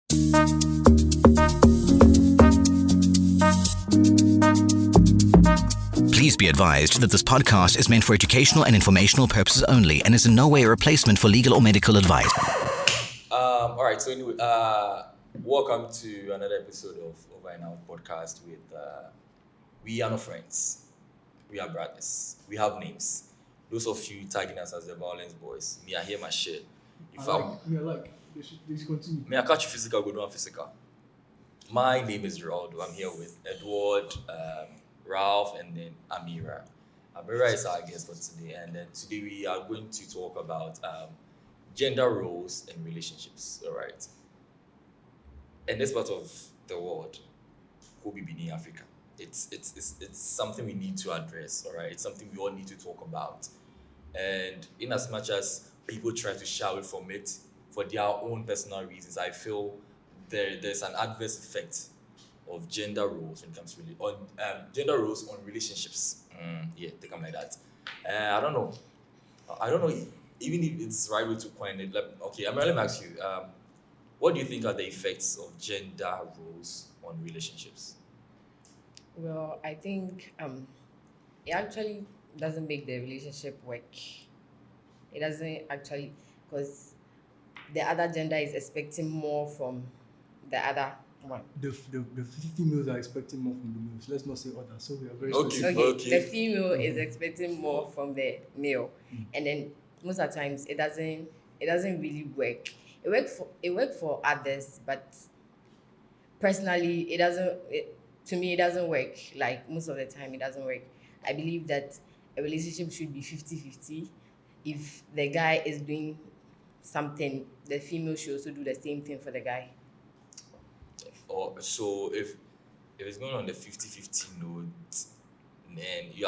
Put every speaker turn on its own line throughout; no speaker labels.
Please be advised that this podcast is meant for educational and informational purposes only and is in no way a replacement for legal or medical advice.
All right, so anyway, welcome to another episode of Over and Out podcast with we are no friends, we are brothers, we have names. Those of you tagging us as the Violence Boys, me I hear my shit. If
They should continue.
me I catch you physical, go do physical. My name is Geraldo. I'm here with Edward, Ralph, and then Amira. Amira is our guest for today, and then today we are going to talk about gender roles and relationships. All right. In this part of the world, who be in Africa, it's something we need to address. All right, it's something we all need to talk about. And in as much as people try to shy away from it for their own personal reasons, I feel there's an adverse effect of gender roles when it comes to gender roles on relationships. Yeah, take them like that. I don't know even if it's right way to coin it. Okay, I'm going to ask you, what do you think are the effects of gender roles on relationships?
Well, I think it actually doesn't make the relationship work. It doesn't actually, because the other gender is expecting more from the other one.
The females are expecting more from the males. Let's not say others. So we are very
Okay.
specific.
Okay. The female is expecting more from the male, and then most of the times it doesn't really work. It works for others, but personally to me it doesn't work. Like most of the time it doesn't work. I believe that a relationship should be 50-50. If the guy is doing something, the female should also do the same thing for the guy.
Or so if it's going on the 50-50 note, then you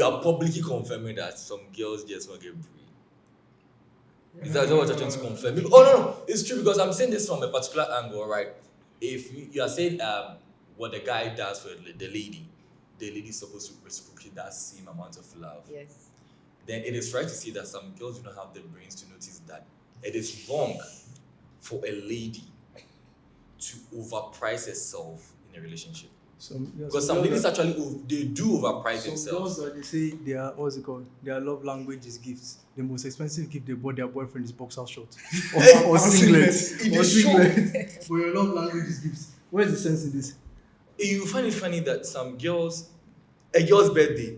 are publicly confirming that some girls just want to get brain. Is that what you're trying to confirm? Oh no, it's true, because I'm saying this from a particular angle, right? If you are saying what the guy does for the lady is supposed to reciprocate that same amount of love.
Yes.
Then it is right to say that some girls do not have the brains to notice that it is wrong for a lady to overprice herself in a relationship. Because some ladies actually they do overprice themselves.
Some girls, they say their love language is gifts. The most expensive gift they bought their boyfriend is boxer shorts or singlet. But your love language is gifts. What is the sense in this?
You find it funny that some girls, a girl's birthday,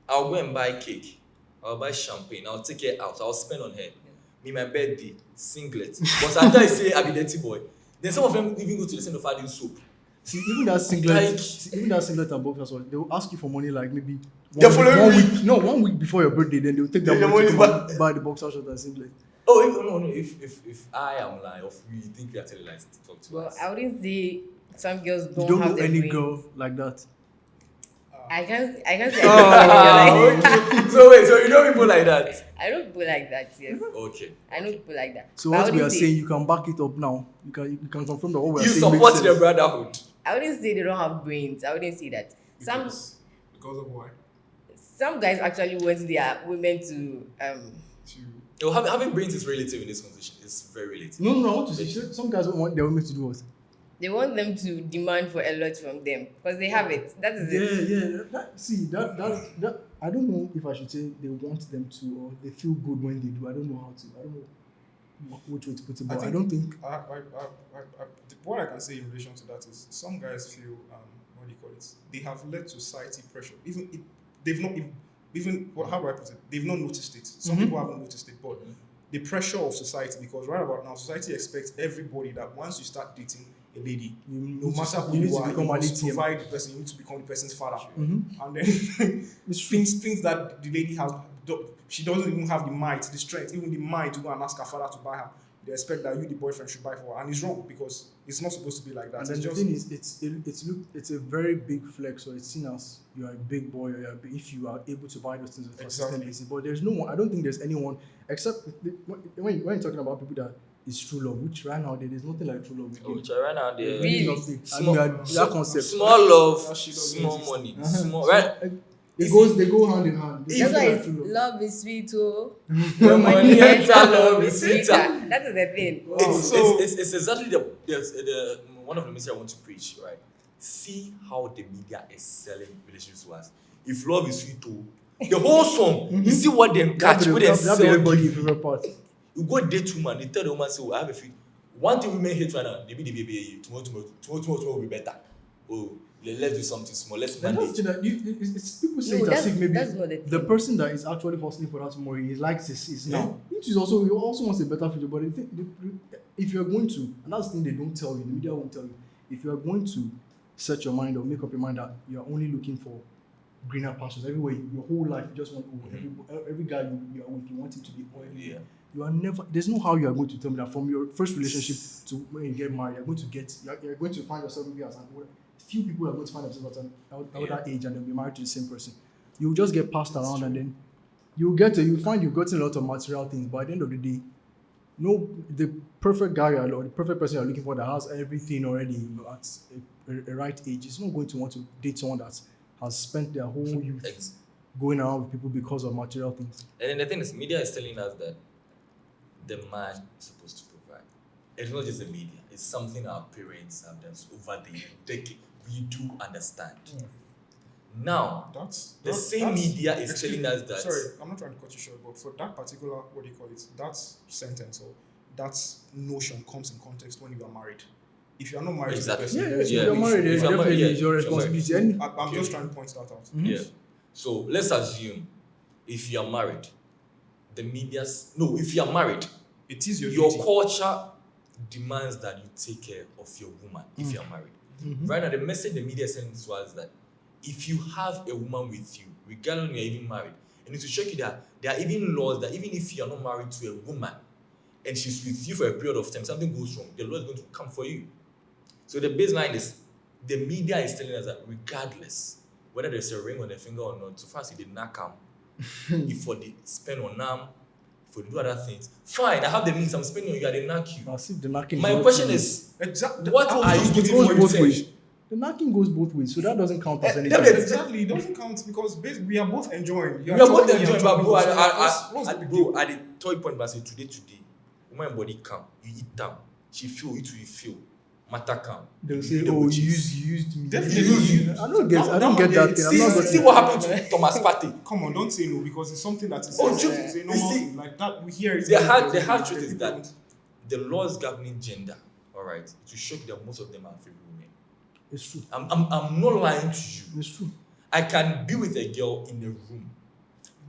I'll go and buy cake, I'll buy champagne, I'll take her out, I'll spend on her. Me, my birthday, singlet. But after I say I be dirty boy, then some of them even go to the center of adding soap.
See, even that singlet and boxer shorts, they will ask you for money like maybe
The following week.
1 week before your birthday, then they will take that money to buy the boxer shorts and singlet.
Oh, no. If I am lying, or if you think we are telling lies, talk to us.
Well, I wouldn't say some girls don't
You don't
have
know
the
any
brains.
girl like that.
I can't say
Okay.
I
So you know people like that?
know people like that, yes.
Okay.
I know people like that.
So
But I
what we are
wouldn't say-
saying, you can back it up now. You can confirm that what we are
You
saying
support
makes
the
sense.
brotherhood.
I wouldn't say they don't have brains. I wouldn't say that.
Because of why?
Some guys actually want their women to
Having brains is relative in this conversation. It's very relative.
No, I want to say some guys want their women to do what?
they want them to demand for a lot from them because they have it. That is it.
Yeah. That I don't know if I should say they want them to or they feel good when they do. I don't know which way to put it, but I don't think.
What I can say in relation to that is some guys feel what do you call it? They have led to society pressure. How do I put it? They've not noticed it. Some people haven't noticed it, but the pressure of society, because right about now society expects everybody that once you start dating a lady, no matter who you are, you must provide the person. You need to become the person's father, and then things that the lady has, she doesn't even have the might, the strength, even the mind to go and ask her father to buy her. They expect that you, the boyfriend, should buy for her, and it's wrong because it's not supposed to be like that.
And then the thing is, it's a very big flex, so it's seen as you are a big boy, or you are big, if you are able to buy those things with consistency. But there's no one. I don't think there's anyone except when you're talking about people that is true love, which right now there's nothing like true love.
Which right now there
Really?
Nothing.
Small-
That concept.
small love,
That shit doesn't
small
exist.
money,
Uh-huh.
small
So,
right.
They go hand in hand. There's
That's
nothing
why
like true love.
love is sweet, oh.
When money enter,
enter,
love is sweeter.
That is the thing.
It's exactly the one of the messages I want to preach, right? See how the media is selling relationships to us. If love is sweet too, the whole song, you see what them catch, what them sell.
Everybody favorite part.
You go date woman, they tell the woman, say, I have a few. One thing women hate right now, they be the baby, tomorrow will be better. Oh, let's do something small, let's manage.
It's people say it as if maybe the person that is actually hustling for that tomorrow, he likes is now. Which is also, he also wants a better future, but if you're going to, and that's the thing they don't tell you, the media won't tell you, if you're going to set your mind or make up your mind that you're only looking for greener pastures everywhere, your whole life, you just want every guy you are with, you want him to be oily.
Yeah.
You are never. There's no how you are going to tell me that from your first relationship to when you get married, you're going to find yourself maybe as an older. Few people are going to find themselves at an older age and they'll be married to the same person. You just get passed around and then you find you've gotten a lot of material things, but at the end of the day, the perfect guy or the perfect person you're looking for that has everything already at a right age is not going to want to date someone that has spent their whole youth going around with people because of material things.
And then the thing is, media is telling us that the man is supposed to provide. It's not just the media, it's something our parents have done over the decade. We do understand. Now, the same media is telling us that.
Sorry, I'm not trying to cut you short, but for that particular, what do you call it, that sentence or that notion comes in context when you are married. If you are not married to the person,
if you're married, definitely it's your responsibility.
I'm just trying to point that out.
Mm-hmm.
Yeah. So let's assume if you are married, if you are married,
it is your
duty. Culture demands that you take care of your woman if you are married.
Mm-hmm.
Right now, the message the media is sending to us is that if you have a woman with you, regardless when you're even married, and to show you that there are even laws that even if you are not married to a woman and she's with you for a period of time, something goes wrong, the law is going to come for you. So the baseline is the media is telling us that regardless whether there's a ring on the finger or not, so far as you did not come, if for the spend on them, for do other things, fine. I have the means. I'm spending on you. I didn't knock you. My question is, what are you putting for both ways?
The knocking goes both ways, so that doesn't count as anything.
Exactly, it doesn't count because we are both enjoying.
We are both enjoying, but bro, at the toy point, but I say today, woman body come, you eat down. She feel it, you feel. Matter come.
They'll say, "Oh, you used me."
Definitely.
I don't get that thing.
See what happened to Thomas Partey.
Come on, don't say no because it's something that is
a
normal thing like that. We hear it.
The hard truth is that the laws governing gender, all right, to show that most of them are favoring women.
It's true.
I'm not lying to you.
It's true.
I can be with a girl in a room.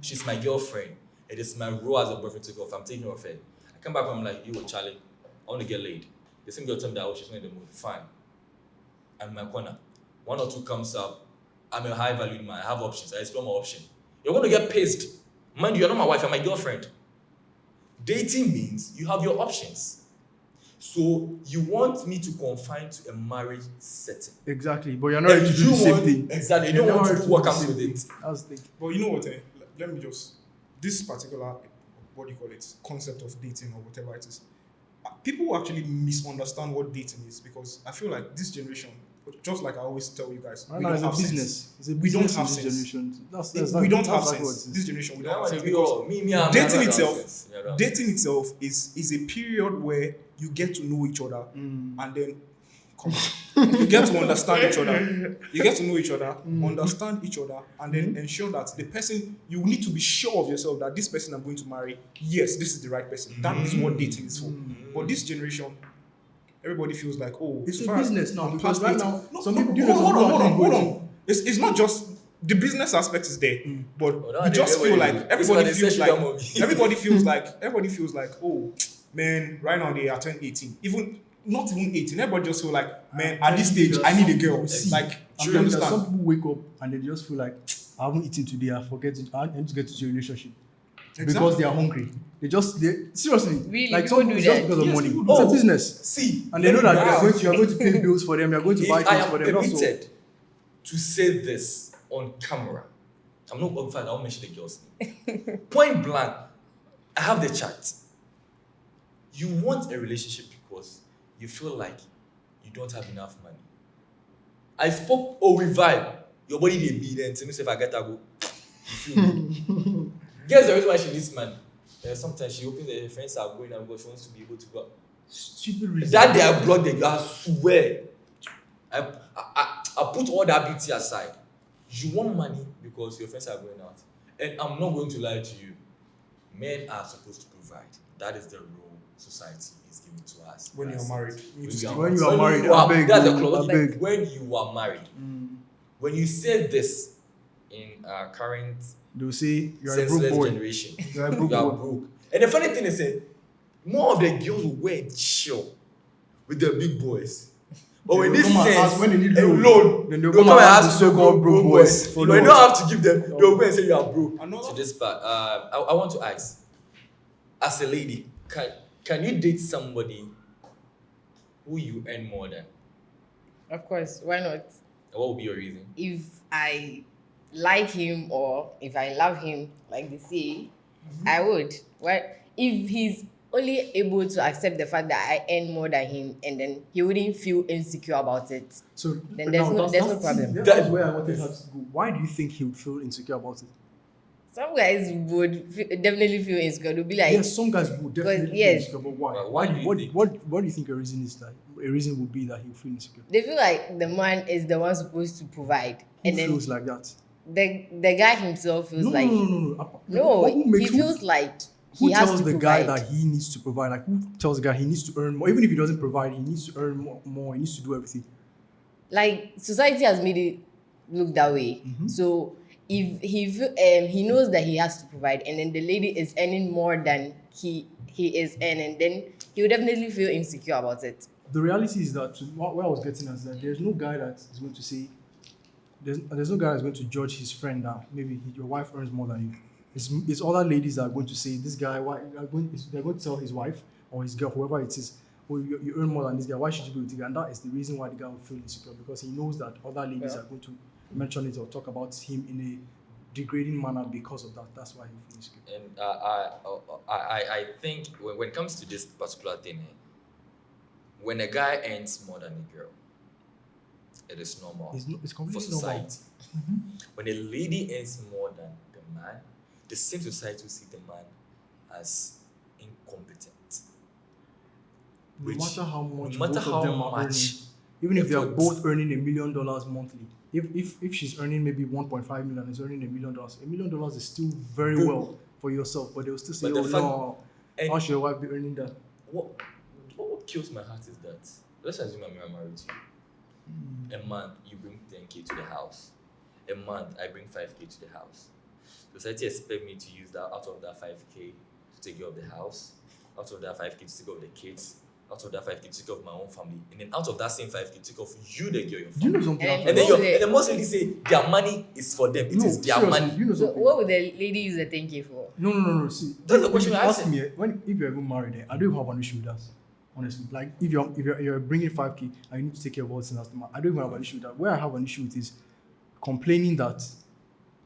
She's my girlfriend. It is my role as a boyfriend to go off. I'm taking her off her. I come back home, I'm like, yo, Charlie, I want to get laid. The same girl told me that she's not in the mood. Fine. I'm in my corner. One or two comes up. I'm a high value man. I have options. I explore my option. You're going to get pissed. Mind you, you're not my wife. You're my girlfriend. Dating means you have your options. So you want me to confine to a marriage setting.
Exactly. But you're not ready to do the same thing.
Exactly. You don't want to work out with it.
That's the thing.
But you know what? Let me just... This particular, what do you call it, concept of dating or whatever it is, people actually misunderstand what dating is because I feel like this generation, just like I always tell you guys, we don't have sense. We don't have sense. We don't have sense. This generation, we don't have sense because dating itself is a period where you get to know each other and then you get to understand each other. You get to know each other, understand each other, and then ensure that the person, you need to be sure of yourself that this person I'm going to marry, yes, this is the right person. That is what dating is for. But this generation, everybody feels like, oh,
it's a business now. Because right now,
hold on. It's not just the business aspect is there, but you just feel like everybody feels like, oh man, right now they are turning 18. Not even 18. Everybody just feel like, man, at this stage, I need a girl. Like, do you understand?
Some people wake up and they just feel like, I haven't eaten today. I need to get into a relationship. Exactly. Because they are hungry. Seriously.
Really?
Like some people just because of money. It's a business.
See.
And they know that you are going to pay bills for them. You are going to buy things for them.
I am permitted to say this on camera. I'm not qualified. I won't mention the girl's name. Point blank. I have the chat. You want a relationship because you feel like you don't have enough money. I spoke, we vibe. Your body they be then. Tell me if I get to go. You feel me? Guess the reason why she needs money. Sometimes she opens her friends are going out because she wants to be able to go.
Stupid reason.
That day I blocked them. I swear. I put all that beauty aside. You want money because your friends are going out. And I'm not going to lie to you. Men are supposed to provide. That is the role society is giving to us.
When you're married.
When you are married, I beg.
That's the clause.
I beg.
When you are married. When you say this in our current
they'll say you're a
senseless
broke boy.
generation,
You're a broke
you are
boy.
broke. And the funny thing is that more of the girls will go and chill with the big boys. But when this sense,
when they need
loan,
then they'll
come
come
and
and
ask
ask the so-called broke boys.
But you don't have to give them. They'll go and say you are broke.
Another-
So this part, I want to ask, as a lady, can you date somebody who you earn more than?
Of course, why not?
And what would be your reason?
If I like him or if I love him, like they say, I would. Why? If he's only able to accept the fact that I earn more than him, and then he wouldn't feel insecure about it.
So
Then there's no problem.
That's where I wanted her to go. Why do you think he would feel insecure about it?
Some guys would definitely feel insecure. They'll be like,
Yes, some guys would definitely feel
yes.
insecure, but why?
Well,
Why?
why do you
What,
think?
what do you think a reason is that? A reason would be that he'll feel insecure.
they feel like the man is the one supposed to provide,
Who
and then
feels like that?
the guy himself feels
No,
like
no.
he feels like
Who
he has
tells
to
the
provide.
guy that he needs to provide? Like, who tells the guy he needs to earn more? Even if he doesn't provide, he needs to earn more. He needs to do everything.
Like society has made it look that way. So if he knows that he has to provide, and then the lady is earning more than he is earning, then he will definitely feel insecure about it.
The reality is that where I was getting at is that there's no guy that is going to say there's no guy that's going to judge his friend that maybe your wife earns more than you. It's other ladies that are going to say this guy they're going to tell his wife or his girl, whoever it is, oh, you earn more than this guy, why should you be with you? And that is the reason why the guy will feel insecure, because he knows that other ladies are going to mention it or talk about him in a degrading manner because of that. That's why he feels insecure.
And I think when it comes to this particular thing, when a guy earns more than a girl, it is normal
It's
for
completely
society.
normal.
When a lady earns more than the man, the same society will see the man as incompetent.
No matter how much
no matter
both
how
of them are
much
earning, even if they are
effort.
both earning $1 million monthly, if she's earning maybe 1.5 million and he's earning $1 million, $1 million is still very well for yourself, but they'll still say,
But
oh
the fact-
no,
and
how should your wife be earning that?
what kills my heart is that, let's assume Amira married to you. A month you bring 10K to the house. A month I bring 5K to the house. Society expect me to use that out of that 5K to take care of the house, out of that 5K to take care of the kids, out of that 5K to take care of my own family, and then out of that same 5K to take care of you, the girl, your
Do you
family.
know something?
And
And
After-
then most ladies say their money is for them. It
no,
is their
seriously,
money.
do you know
So
something?
what would the lady use the 10K for?
No. See,
That's the
if
question
you
I
ask
asked.
me, if you're even married, I don't even have an issue with that. Honestly, like if you're bringing 5K and you need to take care of all this and that, I don't even have an issue with that. Where I have an issue with is complaining that,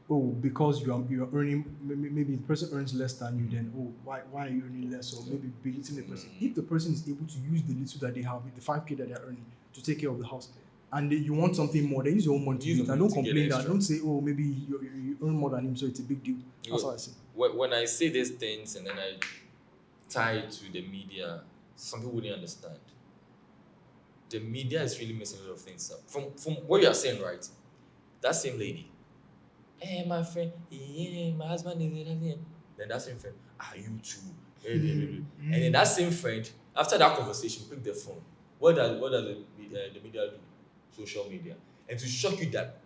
oh, because you're earning, maybe the person earns less than you, then oh, why are you earning less, or maybe belittling the person. If the person is able to use the little that they have, the 5K that they're earning, to take care of the house, and you want something more, then use your own money to
Use
do it.
your
And
money
don't
to get
complain that.
extra.
Don't say, oh, maybe you earn more than him, so it's a big deal. That's what I say.
When I say these things and then I tie it to the media, some people wouldn't understand. The media is really messing a lot of things up. From what you are saying, right? That same lady, hey, my friend, yeah, my husband is in. Then that same friend, you too? And then that same friend, after that conversation, pick the phone. What does the media do? Social media. And to shock you that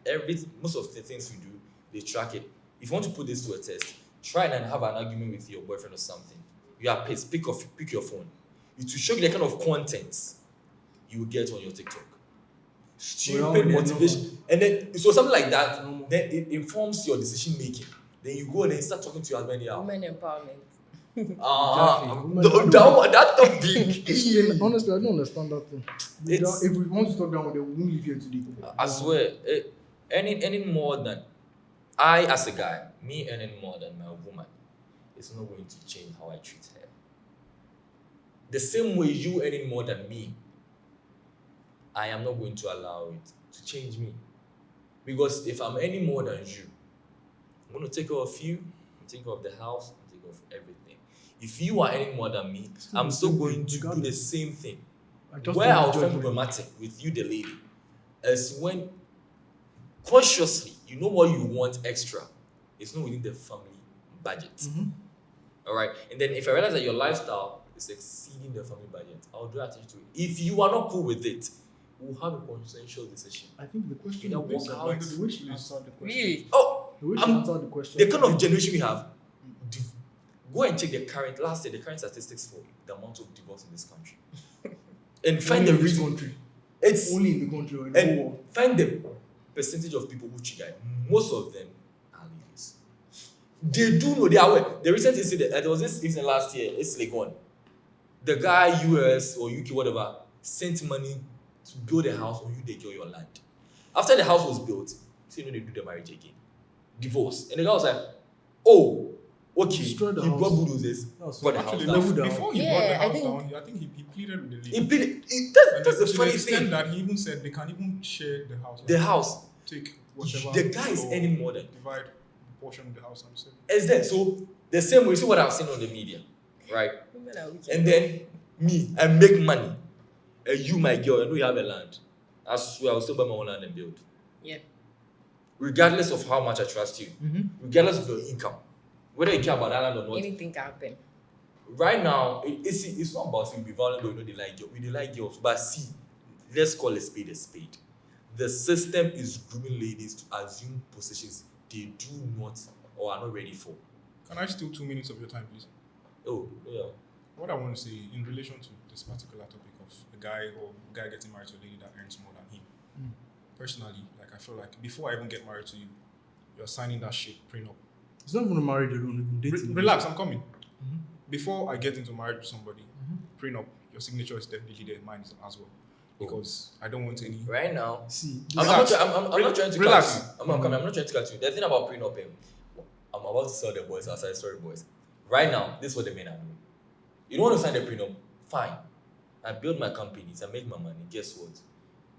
most of the things we do, they track it. If you want to put this to a test, try and have an argument with your boyfriend or something. You are pissed, pick your phone. It will show you the kind of content you will get on your TikTok. Stupid motivation. And then, so something like that, then it informs your decision making. Then you go and then start talking to your husband.
Women empowerment.
That topic.
Honestly, I don't understand that thing.
It's-
If we want to talk down, we won't leave here today.
I swear, any more than I as a guy, me earning more than my woman, it's not going to change how I treat her. The same way you earning more than me, I am not going to allow it to change me. Because if I'm earning more than you, I'm going to take care of you, I'm taking care of the house, I'm taking care of everything. If you are earning more than me, I'm still going to do the same thing.
Where
I'll find problematic with you, the lady, is when consciously you know what you want extra. It's not within the family budget. All right. And then if I realize that your lifestyle is exceeding the family budget, I'll do attention to it. If you are not cool with it, we'll have a consensual decision.
I think the question
walk out.
the way she answered the question.
Really?
Oh,
The way she answered the question.
the kind of generation we have. Go and check the current statistics for the amount of divorce in this country, and find the reason.
Country.
It's
Only in the country or in the whole world.
find the percentage of people who cheat. Most of them are ladies. They do know, they are aware. The recent incident, there was this incident last year, it's like one. The guy, US or UK, whatever, sent money to build a house on you, they get your land. After the house was built, so they do the marriage again. Divorce. And the guy was like, oh, okay, he brought bulldozers, got the house down.
Before he brought the house down, I think he pleaded with the lady.
He pleaded, that's the funny thing.
That he even said they can even share the house.
The house.
Take whatever.
The guy is earning more than.
Divide the portion of the house and say.
Is there? So the same way, see what I've seen on the media, right? And then me, I make money. And you, my girl, I know you have a land. I swear I'll still buy my own land and build.
Yeah.
Regardless of how much I trust you, regardless of your income, whether you care about that land or not.
Anything can happen.
Right now, it's not about saying be vulnerable, you know, they like girls. But see, let's call a spade a spade. The system is grooming ladies to assume positions they do not or are not ready for.
Can I steal 2 minutes of your time, please?
Oh, yeah.
What I want to say in relation to this particular topic of a guy getting married to a lady that earns more than him. Personally, like I feel like before I even get married to you, you're signing that shit prenup.
It's not even a marriage alone, even dating.
Relax, I'm coming. Before I get into marriage with somebody, prenup, your signature is definitely there, mine is as well. Because I don't want any.
Right now,
See,
I'm not trying to
relax.
cut you. I'm not trying to cut you. The thing about prenup, I'm about to sell the boys outside. Sorry, boys. Right now, this is what the men are doing. You don't want to sign the prenup? Fine. I build my companies. I make my money. Guess what?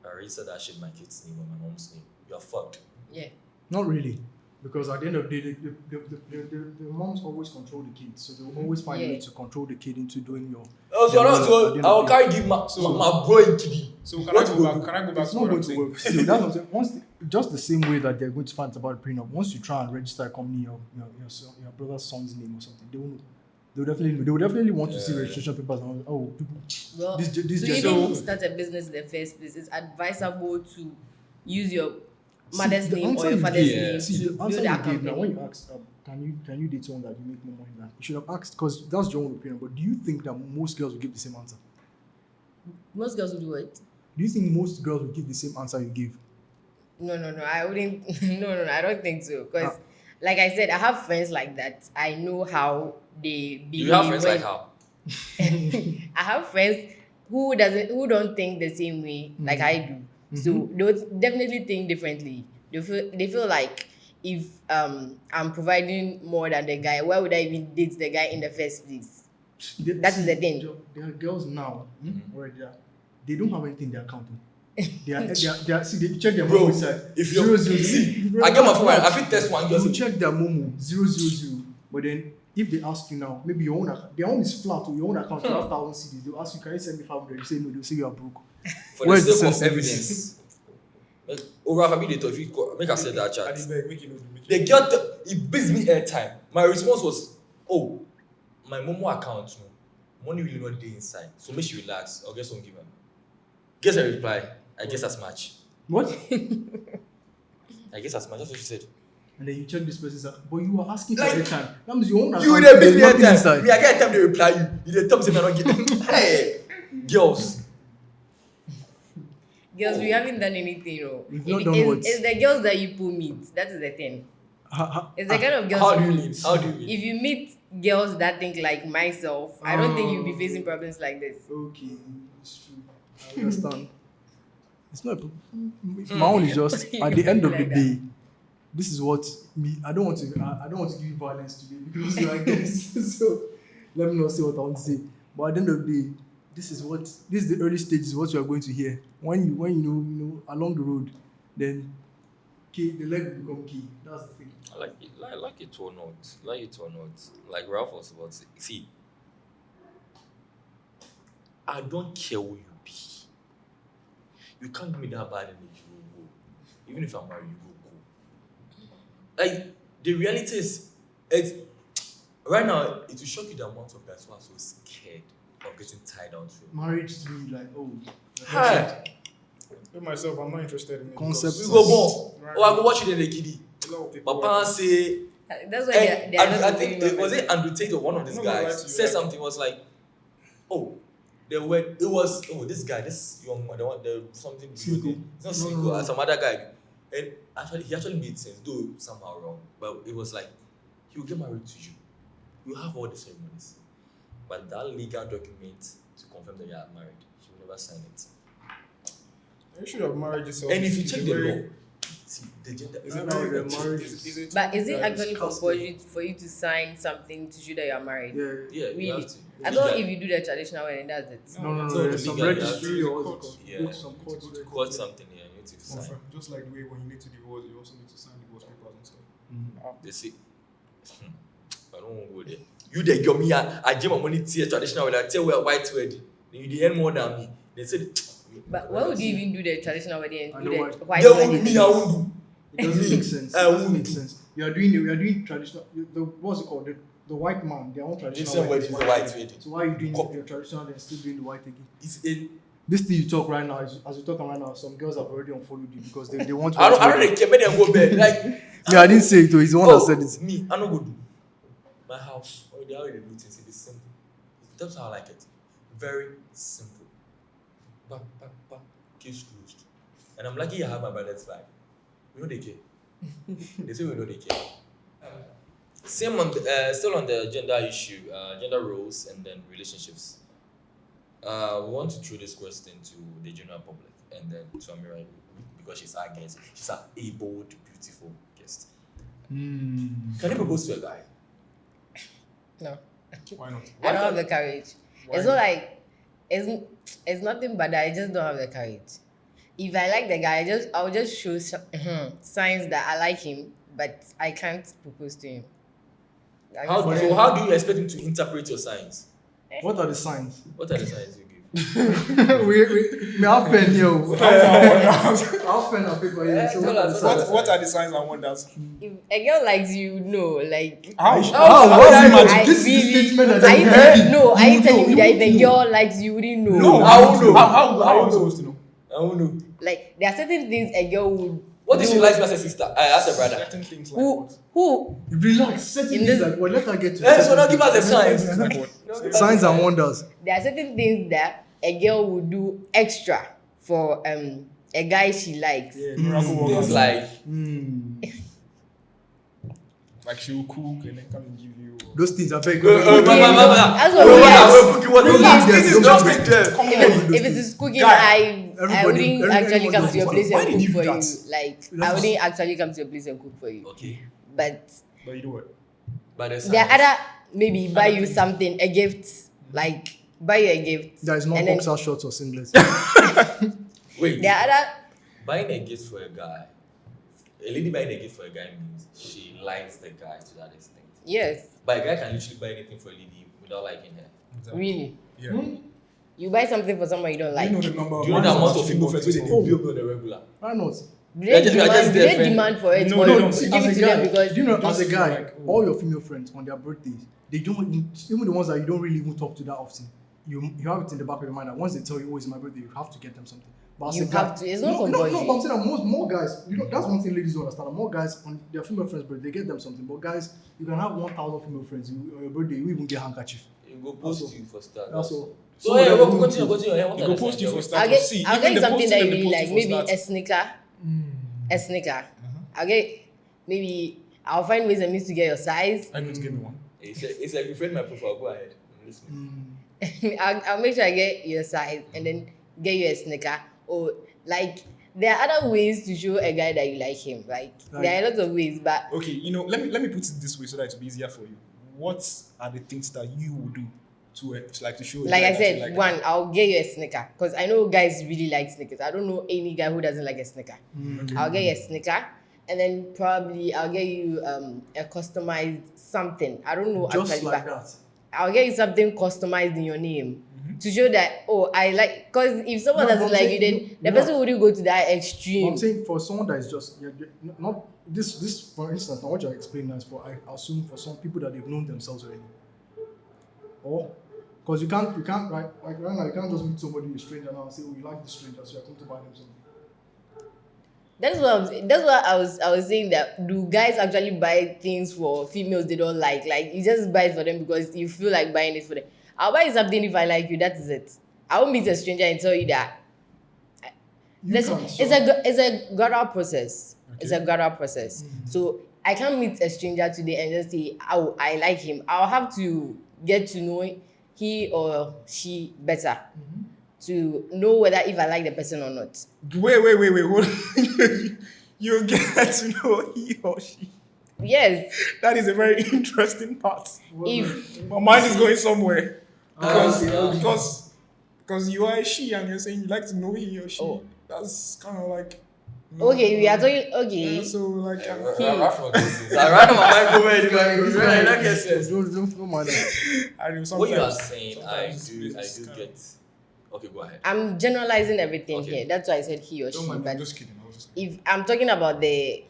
I register that shit my kid's name or my mom's name. You're fucked.
Yeah.
not really. Because at the end of the day, the moms always control the kids, so they will always find a way to control the kid into doing your.
Oh, so I'll carry give my boy kiddie.
So can I go back
it's
to
not
what
going
I'm
to
saying?
work. Still, that's what I'm saying. Just the same way that they're going to find about a prenup. Once you try and register a company, your brother's son's name or something, they will definitely want to see registration papers. And people.
Well,
this
to even start a business in the first place, it's advisable to use your mother's name or your father's name
See,
to
the answer
build
you
a
gave
company.
now, when you asked, can you date someone that you make more money than? You should have asked, because that's your own opinion. But do you think that most girls will give the same answer?
Most girls will do it.
Do you think most girls will give the same answer you give?
No, I wouldn't. No, I don't think so. Because, like I said, I have friends like that. I know how they behave.
You have friends like how?
I have friends who don't think the same way like I do. So they'll definitely think differently. They feel like if I'm providing more than the guy, why would I even date the guy in the first place? That is the thing.
There are girls now, already they don't have anything in their account. They are see, they check their
Bro,
Momo side.
if you see, I get my phone, I fit test one girl.
You check their Momo 000, but then if they ask you now, maybe your own account, their own is flat or your own account, you have 1,000 CDs. They'll ask you, can you send me 500? You say no, they'll say you are broke.
For the sake of evidence. Raphael, if you make us say that chat. The girl, it bids me airtime. My response was, oh, my Momo account, money really not there inside. So make sure relax. I'll get some give her. Guess a reply. I guess as much.
What?
I guess as much. That's what she said.
And then you check this person's account. But you are asking for
Like,
airtime. That means your own account.
You will bid me
there's nothing
airtime.
inside.
Me, I get time to reply you. You the top say me I don't get. Hey, girls.
Girls, we haven't done anything,
We've not done what?
It's the girls that you people meet. That is the thing. It's the kind of girls
How do
you
you
meet.
meet? How do you meet?
If you meet girls that think like myself, I don't think you'll be facing problems like this.
Okay, it's true. I understand. It's not. My own is just at the end of the
Like that.
day. This is what me. I don't want to give you violence today because you are guests. So let me not say what I want to say. But at the end of the day, this is the early stages. What you are going to hear when you know along the road, then the leg will become key. That's the thing.
Like it or not. Like it or not. Like Ralph was about to say. See, I don't care who you be. You can't give me that bad energy. You will go. Even if I'm married, you will go. Like, the reality is, right now, it will shock you the amount of guys who are so scared of getting tied down to it.
Marriage to be like, oh.
Hi.
Me myself, I'm not interested in it.
Concept.
We go born.
Right.
Oh, I go watch it in the kiddie.
A lot of people
Papa say,
That's why
and
they are not
I think
doing
was it Andrew Tate or one of these
I'm not gonna lie to
guys
you,
said
like-
something was like, oh, this guy, this young man, the one, the something
Single.
it's not
No,
single,
no.
some other guy, and he actually made sense, though somehow wrong, but it was like, he will get married to you, you have all the ceremonies, but that legal document to confirm that you are married, he will never sign it.
You should have married yourself.
And if you
It's
check
a
the
very-
law, see the gender,
Is
Right
it
now,
very
the marriage
is it?
But is it
Yeah,
actually
it's
compulsory for you to sign something to show that you're married?
Yeah.
yeah,
Really?
you have to.
I thought if you do the traditional wedding, that's it.
No,
No,
there's some
legally,
registry
yeah.
or what's it called?
Yeah.
Go to some courts.
Go to
Quote something here, you need to sign.
Confirm. Just like the way when you need to divorce, you also need to sign divorce papers and stuff.
They say, I don't want to go there. You the girl, me, I give my money to a traditional wedding. I tell you a white wedding. Then you earn more than me. They said,
But why would you even do the traditional wedding
I
and
know
do
why.
the white
they won't
wedding?
me, I won't do.
It doesn't make sense. It
I
doesn't
won't
make
do.
sense. We are doing traditional. What's it called? The white man. Their own traditional.
Egyptian wedding is a white wedding.
So why are you doing
Co-
your traditional and still doing the white again?
It's a,
This thing you talk right now, as you're talking right now, some girls have already unfollowed you because they want to.
I don't really care. Make them go bed. Like,
Yeah, I didn't say it. He's the one that said it.
Me, I don't go do. My house, or the how they do things, it is simple. That's how I like it. Very simple. Case closed. And I'm lucky I have my brother's vibe. We know they care. They say we know they care. Same on still on the gender issue, gender roles and then relationships. We want to throw this question to the general public and then to Amira because she's our guest. She's an able, beautiful guest. Can you propose to a guy?
No,
Why not?
I don't have the courage.
Why
It's not like it's nothing but I just don't have the courage. If I like the guy, I'll just show signs that I like him, but I can't propose to him.
How do you expect him to interpret your signs?
What are the signs?
What are the signs you give?
we have pen here. Have pen and paper here. So what are the signs?
What are the signs and wonders?
If a girl likes you, no, like.
How?
What's the magic?
I
This is the
really,
statement that
are
you
you
heard.
telling, no, are you
You
telling me
know,
that
you
if a girl likes you, you wouldn't know?
No, I won't know.
How am I supposed to know?
I don't know.
Like, there are certain things a girl would.
What if she likes me as a sister? As a brother?
Certain things like
Who,
what?
who,
Relax. Certain
In
things
this-
like well, let her get to.
So now give us the signs.
Like what?
Signs and wonders.
there are certain things that a girl would do extra for a guy she likes.
Yeah, miracle
Things
workers.
like
Like she will cook and then come and give you.
Those things are very
That's what
This is
just take them.
Come on.
If it is cooking,
Guy,
I
everybody-
wouldn't actually
everyone
come
does
to your
this.
place
Why
and
did
cook
you do
for you.
that?
Like, I
That's-
wouldn't actually come to your place and cook for you.
Okay.
But
But you do what?
But the
there are
signs.
other, maybe buy you something, a gift, like buy you a gift.
There is no
and then
boxer shorts or singlets.
Wait.
there are other,
Buying a gift for a guy. A lady buying a gift for a guy means she likes the guy to that extent.
yes,
But a guy can literally buy anything for a lady without liking her.
really.
Yeah.
You buy something for someone you don't like.
You know the number of
Do you know the amount of
female
female friends
friends
they
we
build on a regular?
Why not?
Do
They're
they
just- they're just
demand, do
their
they
friend.
demand for it?
No,
or
they
you
don't.
See,
give
as
it
a
to
guy,
them because
do you know,
just
as a guy,
like, oh.
all your female friends on their birthdays, they don't even the ones that you don't really even talk to that often. You have it in the back of your mind that once they tell you, "Oh, it's my birthday," you have to get them something. But as
You
a guy,
have to. It's not
no, but
compulsory.
I'm saying that more guys, that's one thing ladies don't understand. More guys on their female friends' birthday, they get them something. But guys, you can have 1,000 female friends on your birthday, you even get handkerchief.
You go post
Also-
you for start.
That's all.
So yeah,
they're
well,
doing
continue,
it.
continue. Yeah, what
You
are
go
the
post you
signs?
for start.
I'll get,
See,
I'll
even
get
the
something
posting
that you
and the
really like.
posting
Maybe
for
a
start.
sneaker. I'll get, maybe I'll find ways and means to get your size.
I'm going to give me one.
It's like you friend my profile. Go ahead. I'm listening.
I'll make sure I get your size and then get you a sneaker. Or like there are other ways to show a guy that you like him. Like there are lots of ways, but
Okay, let me put it this way so that it'll be easier for you. What are the things that you will do to show? a
like
guy
I
that
said,
you like
one, I'll get you a sneaker because I know guys really like sneakers. I don't know any guy who doesn't like a sneaker. I'll get you a sneaker. And then probably I'll get you a customized something. I don't know
Just
actually,
like
but
that.
I'll get you something customized in your name. to show that, oh, I like, because if someone doesn't like you, then the person wouldn't go to that extreme.
I'm saying for someone that is just not this for instance, now what you're explaining is for, I assume, for some people that they've known themselves already, or because you can't right now you can't just meet somebody, a stranger, now and say, oh, you like the stranger, so you're going to buy them something.
That's what I was saying, that do guys actually buy things for females they don't like? Like, you just buy it for them because you feel like buying it for them. I'll buy something if I like you, that is it. I won't meet a stranger and tell you that. It's a gradual process. Okay. It's a gradual process. Mm-hmm. So I can't meet a stranger today and just say, oh, I like him. I'll have to get to know he or she better. Mm-hmm. To know whether if I like the person or not.
Wait. Hold on. You get to know he or she.
Yes.
That is a very interesting part. If my mind is going somewhere. Because you are a she and you're saying you like to know he or she. Oh. That's kind of like.
Okay, we are talking. Okay.
Yeah, so like.
What you are saying, I do get. Okay, go ahead.
I'm generalizing everything here. That's why I said he or she.
I'm just kidding.
If I'm talking about the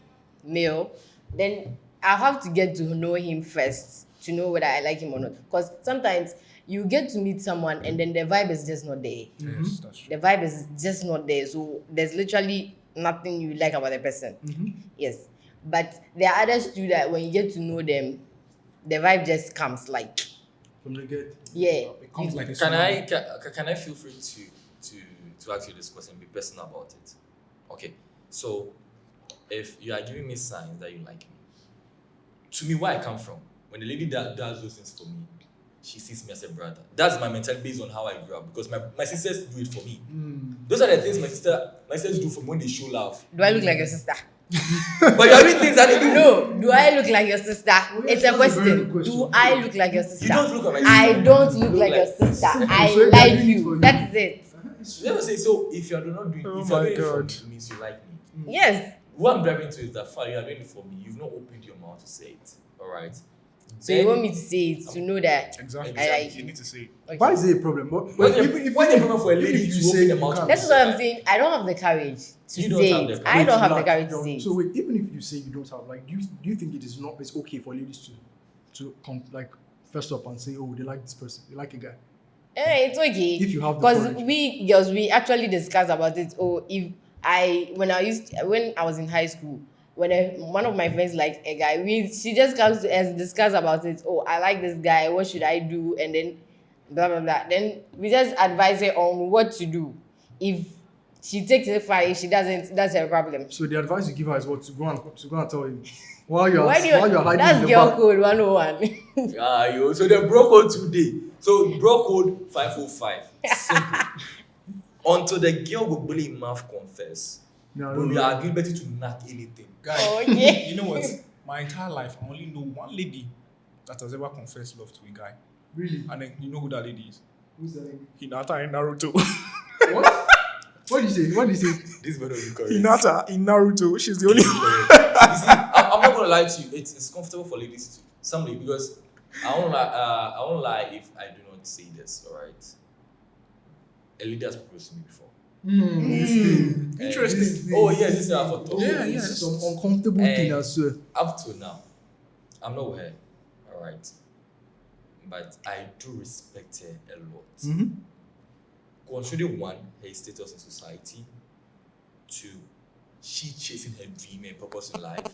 male, then I have to get to know him first to know whether I like him or not. Because sometimes you get to meet someone and then the vibe is just not there.
Mm-hmm. Yes, that's true.
The vibe is just not there. So there's literally nothing you like about the person. Mm-hmm. Yes. But there are others too that when you get to know them, the vibe just comes like.
From the get.
Yeah.
It comes like
can I feel free to ask you this question, be personal about it? Okay. So if you are giving me signs that you like me, to me, where I come from, when the lady does those things for me, she sees me as a brother. That's my mentality based on how I grew up, because my sisters do it for me. Those are the things my sisters do for me when they show love.
Do I look like your sister?
But you're doing things that they do.
No, do I look like your sister? Oh, yes, it's a question. Do I look like your sister?
You don't look like my sister.
I don't look like your sister. I like you. That's it.
Never say so. If you're not doing, if you're doing it for me, it means you like me.
Yes.
What I'm driving to is that you are doing it for me. You've not opened your mouth to say it. All right.
So you want me to say it to know that
exactly.
I like
you need to say it.
Okay. Why is it a problem?
What's the problem for a lady to open the mouth?
That's what I'm saying. I don't have the courage to say it. I don't have the courage to say it.
So wait, even if you say you don't have, like, do you think it's okay for ladies to come, like, first up and say, oh, they like this person, they like a guy?
It's okay.
If you have the
because we girls, we actually discuss about it. Oh, when I was in high school, when one of my friends liked a guy, she just comes to us discuss about it. Oh, I like this guy. What should I do? And then blah blah blah. Then we just advise her on what to do. If she takes it far, if she doesn't, that's her problem.
So the advice you give her is what, to go and tell him while you're hiding.
That's girl code 101.
So the bro code today. So bro code 505. Simple. Until the girl will believe mouth confess. No, we are ability to knock anything.
Guys,
okay.
You know what? My entire life, I only know one lady that has ever confessed love to a guy.
Really?
And then you know who that lady is?
Who's that lady?
Hinata in Naruto.
What? What do you say?
This better be correct.
Hinata in Naruto. She's the only.
You see, I'm not gonna lie to you. It's comfortable for ladies to somebody, because I won't lie if I do not say this. All right. A lady has proposed to me before.
Interesting.
Oh yes, this is our photo.
Yeah.
Some uncomfortable thing as well.
Up to now, I'm not with her. All right. But I do respect her a lot.
Mm-hmm.
Considering one, her status in society. Two, she chasing her dream and purpose in life.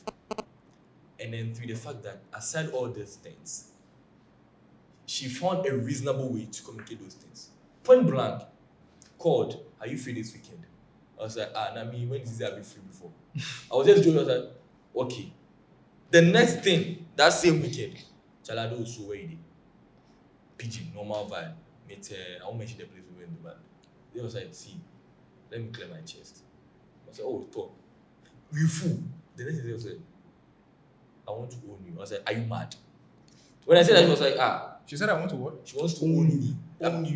And then three, the fact that aside all these things, she found a reasonable way to communicate those things. Point blank, called, are you free this weekend? I was like, Nami, when is it I've been free before? I was just joking, I was like, okay. The next thing, that same weekend, Geraldo was so ready. Pigeon, normal vibe. I won't mention the place we went to, but they was like, see, let me clear my chest. I was like, oh, talk. You fool. The next day I was like, I want to own you. I was like, are you mad? When I said that, she was like,
She said, I want to what?
She wants to own me.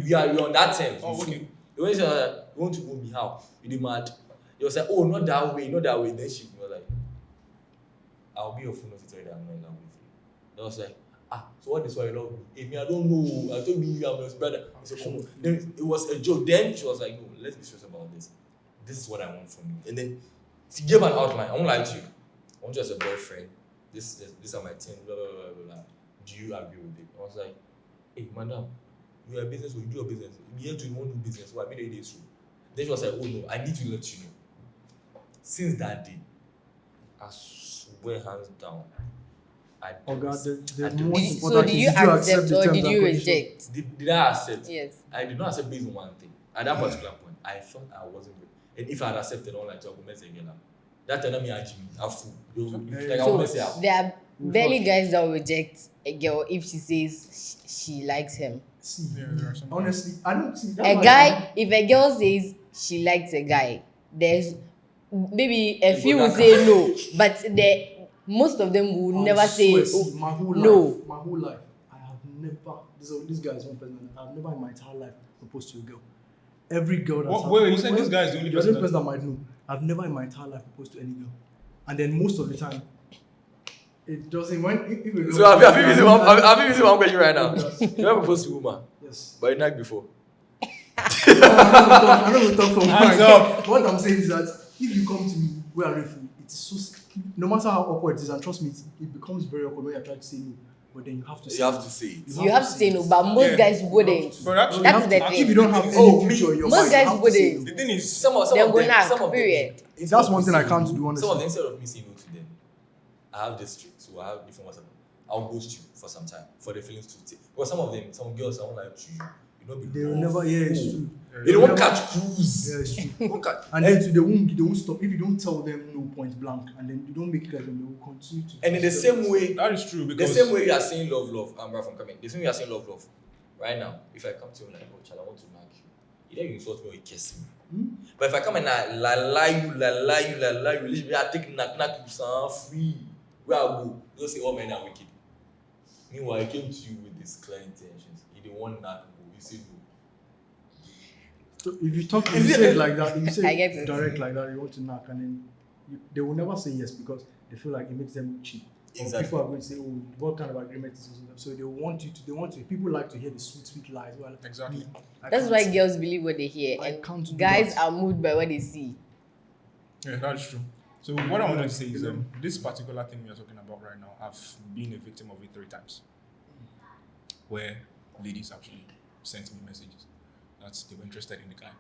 We are on that term.
Oh, okay.
When she said, you want to own me, how? You did mad? He was like, oh, not that way. Then she was like, I'll be your phone not to tell you that I'm not in love with you. I was like, So what is why you love me? Amy, I don't know. I told you I'm your brother. He said, come on. Then it was a joke. Then she was like, no, let's be serious about this. This is what I want from you. And then she gave an outline. I won't lie to you. I want you as a boyfriend. These are my things, blah, blah, blah, blah, blah. Do you agree with it? I was like, hey, madam, you are a business, you do your business. You here to you won't do business. Why? Maybe they so. Then she was like, oh no, I need to let you know. Since that day, I swear hands down, I
most
So
important
did
is
you accept
the
or
terms
did
and
you
conditions.
reject?
did I accept?
Yes.
I did not accept based on one thing. At that particular point, I thought I wasn't good. And if I had accepted all like to arguments again, that time me actually a fool. Like I want to say,
There are barely guys that will reject a girl if she says she likes him.
See,
there are some
honestly, I don't see that.
A guy, if a girl says she likes a guy, there's maybe a few will say no, but most of them will never say
my whole
no.
life, my whole life, I have never. This guy is one person. I've never in my entire life proposed to a girl. Every girl that's
Wait, you said this guy is the only person
that might know. I've never in my entire life proposed to any girl, and then most of the time, it doesn't. If a girl,
so have you been one question right now? You ever proposed to a woman?
Yes.
But night before.
I don't want to talk from
Hands
mine.
up.
What I'm saying is that if you come to me where I'm ready, it's so no matter how awkward it is, and trust me, it becomes very awkward when you try to say no, but then you have to say
You have
it.
to say it.
You have to say no, but most guys wouldn't.
But actually,
That's the
If you
thing.
don't have any
Oh,
future in your
most
mind,
guys
you have to say
wouldn't.
the
no.
thing is,
Some of
They'll go
them,
knock,
some of
period.
them. instead
That's
of
one
me
thing I
saying
can't
no-
do, honestly.
Some of them, instead of me saying no to them, I have this trick. So I have different WhatsApp. I'll ghost you for some time for the feelings to take. Because some girls, I won't lie to you. You know,
They will never. Yeah, it's true.
They don't
never-
catch cruise.
Yeah, it's true.
They won't catch.
And then they won't stop if you don't tell them no point blank, and then you don't make it like them, they will continue to.
And in the same way,
that is true
the
because
same way you are saying love, Amira from coming. The same way you are saying love. Right now, if I come to you and like, oh, child, I want to knock you. Either you insult me or you kiss me. But if I come and I lie you, literally I take knock you sound free. Where I go, you don't say all men are wicked. Meanwhile, I came to you with these clear intentions. You didn't want knock go, you say no.
So if you talk, if you say it like that, if you
I
say
get
it
it.
direct like that, you want to knock, and then they will never say yes because they feel like it makes them look cheap. Or
Exactly.
people are going to say, "Oh, what kind of agreement is this?" So they want you to. People like to hear the sweet lies. Well,
Exactly.
I
That's
can't
why
say-
girls believe what they hear,
I can't
and
do
guys
that.
are moved by what they see.
Yeah, that's true. So what I wanted to say is this particular thing we are talking about right now, I've been a victim of it 3 times. Where ladies actually sent me messages that they were interested in the guy.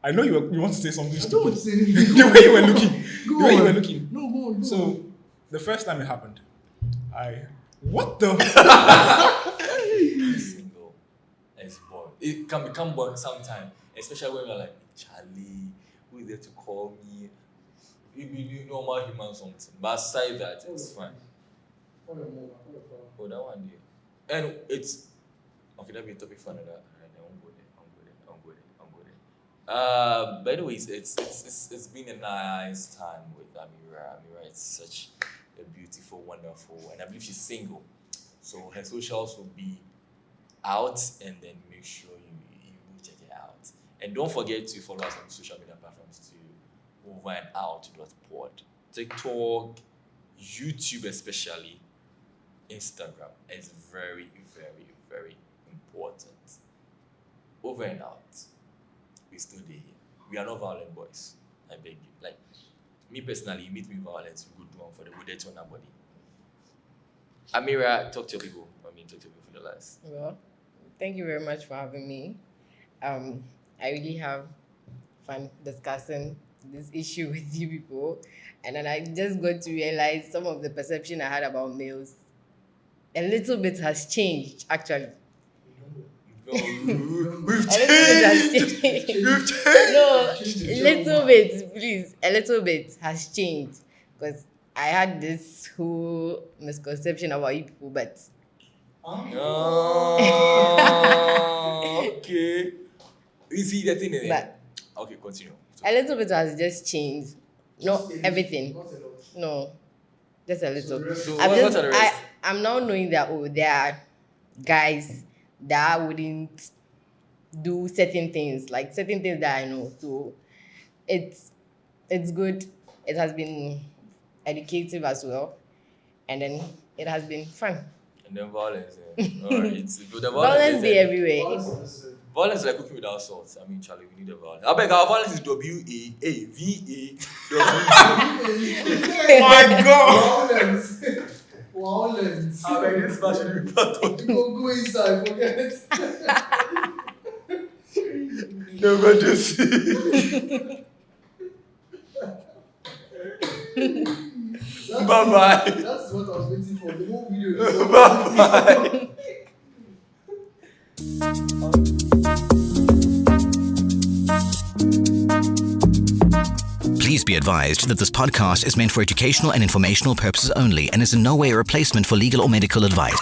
I know you want to say something
I don't want
stupid.
to say anything.
The way you were looking.
Go
The way you
on.
were looking.
No, go on.
So the first time it happened, what the
Single. It's boring. It can become boring sometimes, especially when you're like, Charlie, who is there to call me? You be normal human something. But aside that, it's fine. Oh, that one there. And it's okay, that'll be a topic for another. Alright, I won't go there. By the way, it's been a nice time with Amira. Amira is such a beautiful, wonderful, and I believe she's single. So her socials will be out, and then make sure you check it out. And don't forget to follow us on social media platforms to over and out.pod. TikTok, YouTube especially, Instagram is very, very, very important. Over and out. We still there. We are not violent boys. I beg you. Like me personally, you meet me violence, we go do one for the good to nobody. Amira, talk to your people. Talk to your people for the last.
Well, thank you very much for having me. I really have fun discussing this issue with you people, and then I just got to realize some of the perception I had about males. A little bit has changed, actually.
We've
changed.
We've changed.
No, a little bit, please. A little bit has changed because I had this whole misconception about you people, but
Okay. You see the thing in it?
But-
Okay, continue.
a little bit has just changed. Not everything. No, just a little.
So
I'm
what
just,
are the rest?
I'm now knowing that there are guys that wouldn't do certain things, like certain things that I know. So it's good. It has been educative as well, and then it has been fun.
And then violence. Alright, the
Violence be
is,
everywhere.
violence is like cooking without salt. I mean, Charlie, we need a violence. I beg, our violence is WAAVA.
My God.
Violence.
I beg, this fashion be part of
Go inside, forget.
no, but just Bye-bye.
That's what I was waiting for. The whole video.
Bye-bye.
Please be advised that this podcast is meant for educational and informational purposes only and is in no way a replacement for legal or medical advice.